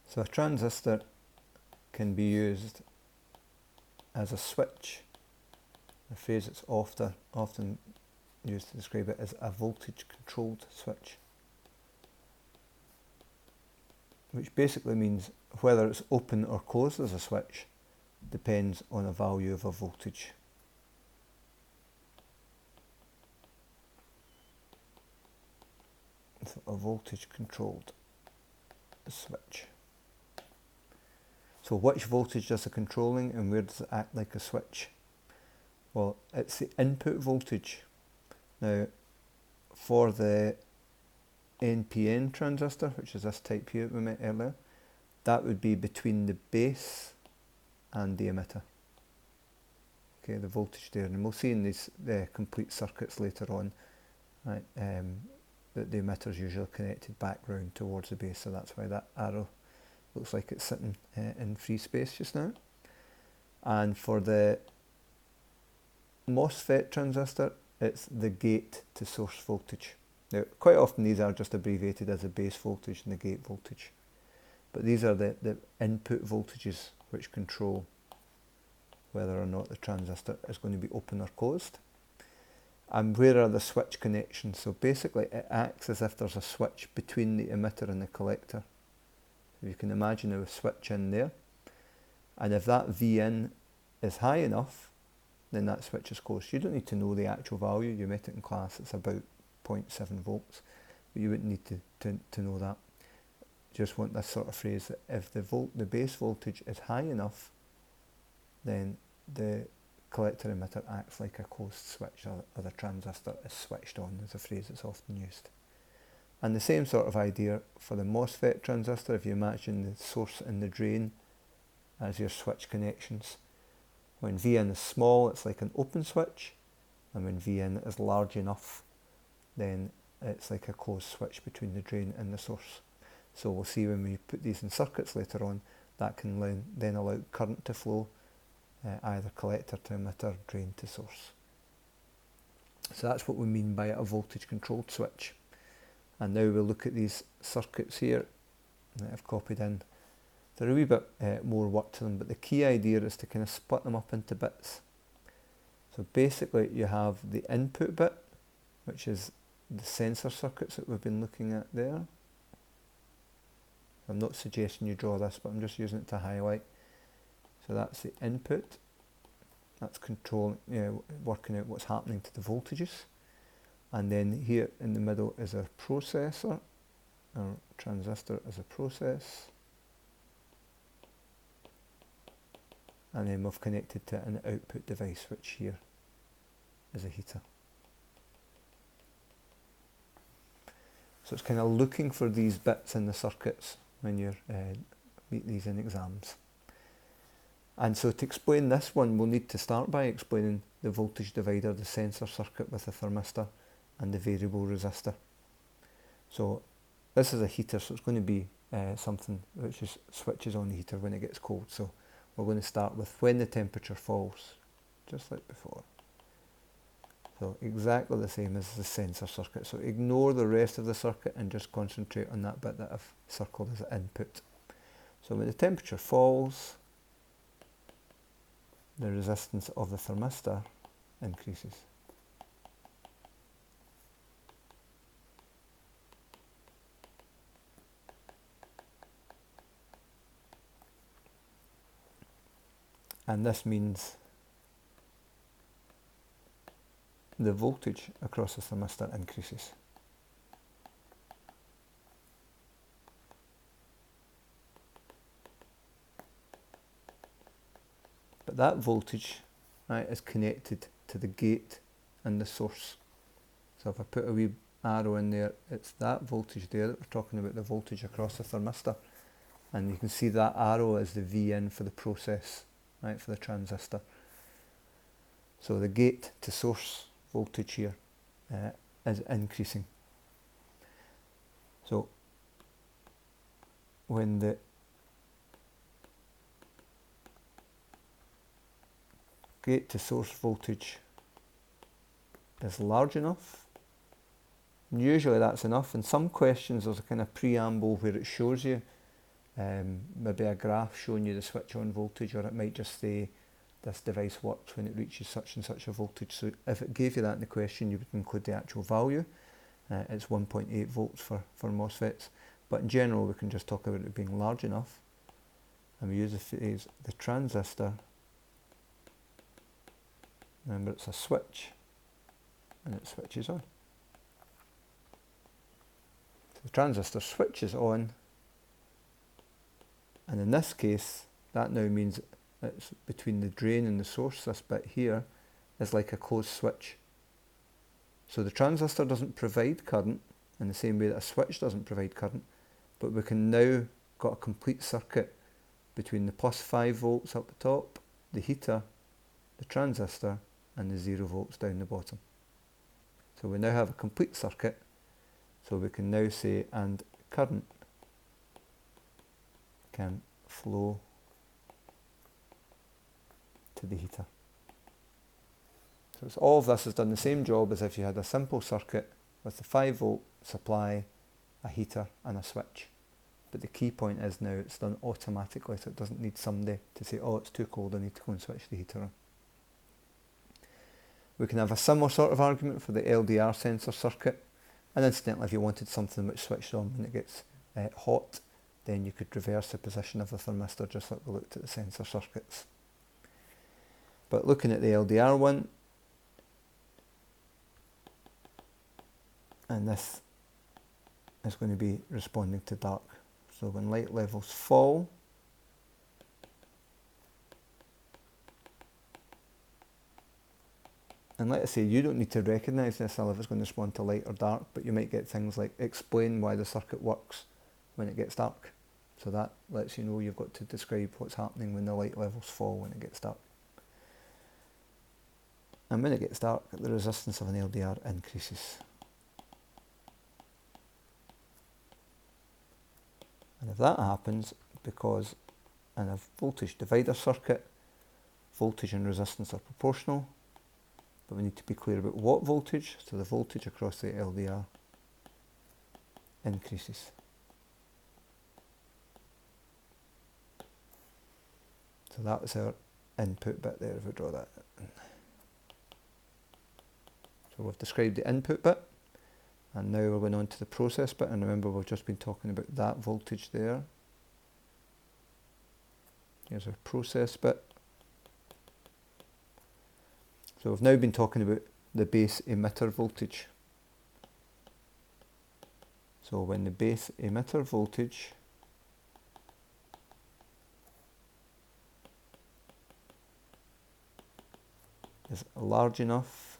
So a transistor can be used as a switch. A phrase that's often used to describe it as a voltage controlled switch, which basically means whether it's open or closed as a switch depends on a value of a voltage. So a voltage controlled switch. So which voltage does the controlling and where does it act like a switch? Well, it's the input voltage. Now, for the NPN transistor, which is this type here that we met earlier, that would be between the base and the emitter. Okay, the voltage there, and we'll see in these complete circuits later on, right, that the emitter is usually connected back round towards the base, so that's why that arrow looks like it's sitting in free space just now. And for the MOSFET transistor, it's the gate to source voltage. Now, quite often these are just abbreviated as the base voltage and the gate voltage, but these are the input voltages which control whether or not the transistor is going to be open or closed. And where are the switch connections? So basically it acts as if there's a switch between the emitter and the collector. So you can imagine a switch in there, and if that V in is high enough, then that switch is closed. You don't need to know the actual value. You met it in class, it's about 0.7 volts, but you wouldn't need to know that. You just want this sort of phrase that if the base voltage is high enough, then the collector emitter acts like a closed switch, or the transistor is switched on, is a phrase that's often used. And the same sort of idea for the MOSFET transistor. If you imagine the source and the drain as your switch connections, when Vin is small, it's like an open switch, and when Vin is large enough, then it's like a closed switch between the drain and the source. So we'll see when we put these in circuits later on, that can then allow current to flow, either collector to emitter, drain to source. So that's what we mean by a voltage controlled switch. And now we'll look at these circuits here that I've copied in. They're a wee bit more work to them, but the key idea is to kind of split them up into bits. So basically you have the input bit, which is the sensor circuits that we've been looking at there. I'm not suggesting you draw this, but I'm just using it to highlight. So that's the input. That's controlling, working out what's happening to the voltages. And then here in the middle is a processor, or transistor as a process. And then we've connected to an output device, which here is a heater. So it's kind of looking for these bits in the circuits when you meet these in exams. And so to explain this one, we'll need to start by explaining the voltage divider, the sensor circuit with the thermistor and the variable resistor. So this is a heater, so it's going to be something which switches on the heater when it gets cold. So we're going to start with when the temperature falls, just like before. So exactly the same as the sensor circuit. So ignore the rest of the circuit and just concentrate on that bit that I've circled as input. So when the temperature falls, the resistance of the thermistor increases. And this means the voltage across the thermistor increases. But that voltage, right, is connected to the gate and the source. So if I put a wee arrow in there, it's that voltage there that we're talking about, the voltage across the thermistor. And you can see that arrow is the V in for the process, right, for the transistor. So the gate to source voltage here is increasing. So when the gate to source voltage is large enough, usually that's enough. In some questions there's a kind of preamble where it shows you maybe a graph showing you the switch on voltage, or it might just say this device works when it reaches such and such a voltage. So if it gave you that in the question, you would include the actual value. It's 1.8 volts for MOSFETs, but in general we can just talk about it being large enough, and we use the phrase the transistor. Remember, it's a switch and it switches on. So the transistor switches on, and in this case that now means it's between the drain and the source. This bit here is like a closed switch. So the transistor doesn't provide current in the same way that a switch doesn't provide current, but we can now got a complete circuit between the plus 5 volts up the top, the heater, the transistor, and the 0 volts down the bottom. So we now have a complete circuit, so we can now say, and current can flow to the heater. So it's all of this has done the same job as if you had a simple circuit with the 5 volt supply, a heater and a switch. But the key point is now it's done automatically, so it doesn't need somebody to say, oh, it's too cold, I need to go and switch the heater on. We can have a similar sort of argument for the LDR sensor circuit. And incidentally, if you wanted something which switched on when it gets hot, then you could reverse the position of the thermistor, just like we looked at the sensor circuits. But looking at the LDR one, and this is going to be responding to dark. So when light levels fall, and let us say you don't need to recognise this if it's going to respond to light or dark, but you might get things like explain why the circuit works when it gets dark. So that lets you know you've got to describe what's happening when the light levels fall when it gets dark. And when it gets dark, the resistance of an LDR increases. And if that happens, because in a voltage divider circuit, voltage and resistance are proportional, but we need to be clear about what voltage, so the voltage across the LDR increases. So that was our input bit there, if we draw that in. So we've described the input bit, and now we're going on to the process bit, and remember we've just been talking about that voltage there. Here's our process bit. So we've now been talking about the base emitter voltage. So when the base emitter voltage is large enough,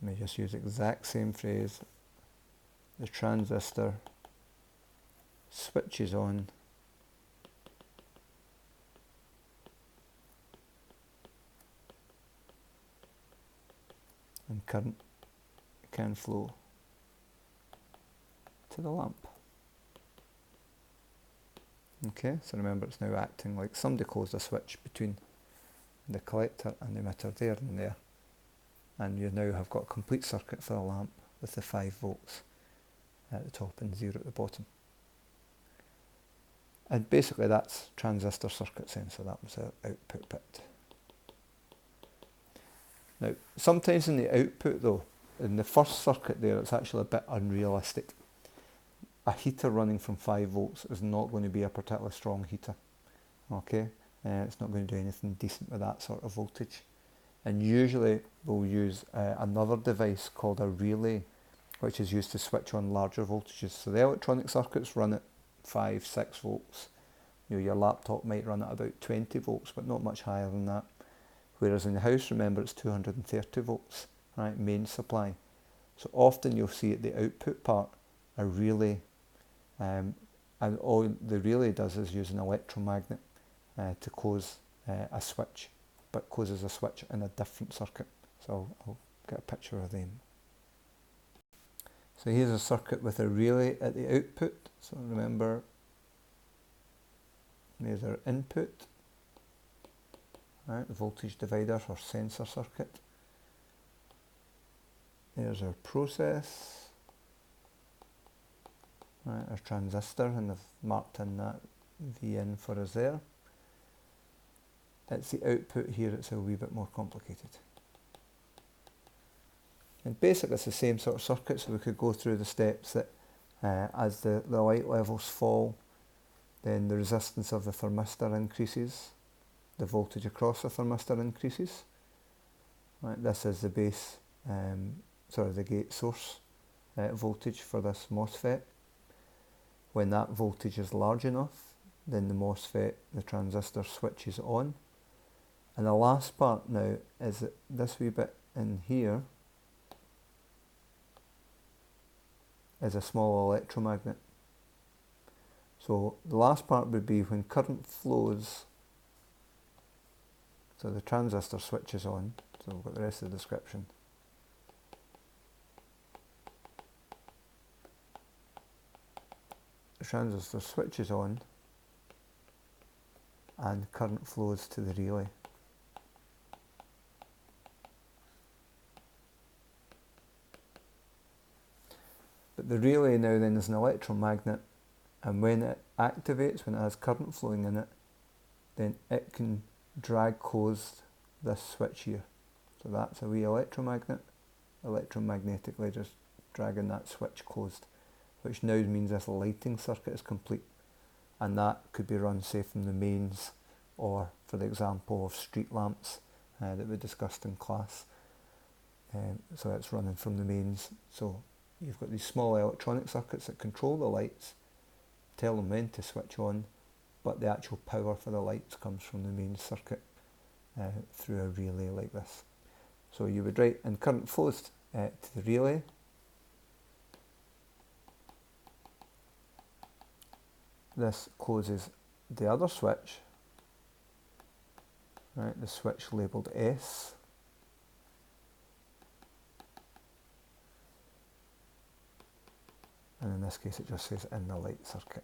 let me just use the exact same phrase, the transistor switches on and current can flow to the lamp. Okay, so remember it's now acting like somebody closed a switch between the collector and the emitter there and there. And you now have got a complete circuit for a lamp with the 5 volts at the top and 0 at the bottom. And basically that's transistor circuit sensor, that was our output bit. Now, sometimes in the output though, in the first circuit there, it's actually a bit unrealistic. A heater running from 5 volts is not going to be a particularly strong heater. Okay, it's not going to do anything decent with that sort of voltage. And usually we'll use another device called a relay, which is used to switch on larger voltages. So the electronic circuits run at 5, 6 volts. You know, your laptop might run at about 20 volts, but not much higher than that. Whereas in the house, remember, it's 230 volts, right, main supply. So often you'll see at the output part a relay, and all the relay does is use an electromagnet to close a switch, but closes a switch in a different circuit. So I'll get a picture of them. So here's a circuit with a relay at the output. So remember, there's our input, right, the voltage divider or sensor circuit. There's our process, Right, our transistor, and I've marked in that V in for us there. It's the output here that's a wee bit more complicated. And basically it's the same sort of circuit, so we could go through the steps that as the light levels fall, then the resistance of the thermistor increases, the voltage across the thermistor increases. Right, this is the base, the gate source voltage for this MOSFET. When that voltage is large enough, then the MOSFET, the transistor, switches on. And the last part now is that this wee bit in here is a small electromagnet. So the last part would be when current flows, so the transistor switches on, so we've got the rest of the description. The transistor switches on and current flows to the relay. But the relay now then is an electromagnet, and when it activates, when it has current flowing in it, then it can drag closed this switch here. So that's a wee electromagnet, electromagnetically just dragging that switch closed, which now means this lighting circuit is complete, and that could be run, say, from the mains, or for the example of street lamps that we discussed in class. So it's running from the mains. So you've got these small electronic circuits that control the lights, tell them when to switch on, but the actual power for the lights comes from the main circuit through a relay like this. So you would write, and current flows to the relay. This closes the other switch, right, the switch labelled S. And in this case it just says in the light circuit.